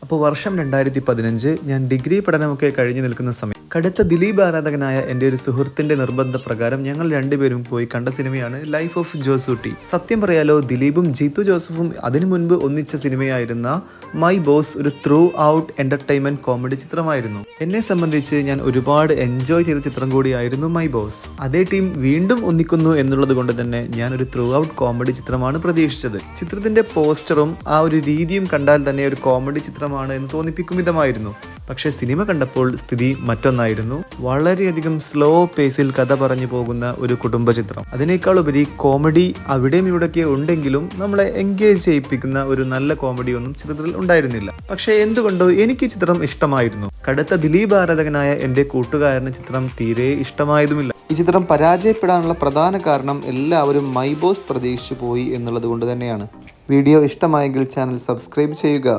അപ്പോൾ വർഷം 2015 ഞാൻ ഡിഗ്രി പഠനമൊക്കെ കഴിഞ്ഞു നിൽക്കുന്ന സമയം കടുത്ത ദിലീപ് ആരാധകനായ എൻ്റെ ഒരു സുഹൃത്തിൻ്റെ നിർബന്ധപ്രകാരം ഞങ്ങൾ രണ്ടുപേരും പോയി കണ്ട സിനിമയാണ് ലൈഫ് ഓഫ് ജോസൂട്ടി. സത്യം പറയാലോ, ദിലീപും ജീത്തു ജോസഫും അതിനു മുൻപ് ഒന്നിച്ച സിനിമയായിരുന്ന മൈ ബോസ് ഒരു ത്രൂ ഔട്ട് എൻ്റർടൈൻമെൻറ്റ് കോമഡി ചിത്രമായിരുന്നു. എന്നെ സംബന്ധിച്ച് ഞാൻ ഒരുപാട് എൻജോയ് ചെയ്ത ചിത്രം കൂടിയായിരുന്നു മൈ ബോസ്. അതേ ടീം വീണ്ടും ഒന്നിക്കുന്നു എന്നുള്ളത് കൊണ്ട് തന്നെ ഞാൻ ഒരു ത്രൂ ഔട്ട് കോമഡി ചിത്രമാണ് പ്രതീക്ഷിച്ചത്. ചിത്രത്തിൻ്റെ പോസ്റ്ററും ആ ഒരു രീതിയും കണ്ടാൽ തന്നെ ഒരു കോമഡി ചിത്രമാണ് എന്ന് തോന്നിപ്പിക്കും വിധമായിരുന്നു. പക്ഷേ സിനിമ കണ്ടപ്പോൾ സ്ഥിതി മറ്റൊന്നായിരുന്നു. വളരെയധികം സ്ലോ പേസിൽ കഥ പറഞ്ഞു പോകുന്ന ഒരു കുടുംബ ചിത്രം. അതിനേക്കാൾ ഉപരി കോമഡി അവിടെയും ഇവിടെയൊക്കെ ഉണ്ടെങ്കിലും നമ്മളെ എൻഗേജ് ചെയ്യിപ്പിക്കുന്ന ഒരു നല്ല കോമഡി ഒന്നും ചിത്രത്തിൽ ഉണ്ടായിരുന്നില്ല. പക്ഷേ എന്തുകൊണ്ടോ എനിക്ക് ചിത്രം ഇഷ്ടമായിരുന്നു. കടുത്ത ദിലീപ് ആരാധകനായ എൻ്റെ കൂട്ടുകാരന് ചിത്രം തീരെ ഇഷ്ടമായതുമില്ല. ഈ ചിത്രം പരാജയപ്പെടാനുള്ള പ്രധാന കാരണം എല്ലാവരും മൈ ബോസ് പ്രതീക്ഷിച്ചു പോയി എന്നുള്ളത് കൊണ്ട് തന്നെയാണ്. വീഡിയോ ഇഷ്ടമായെങ്കിൽ ചാനൽ സബ്സ്ക്രൈബ് ചെയ്യുക.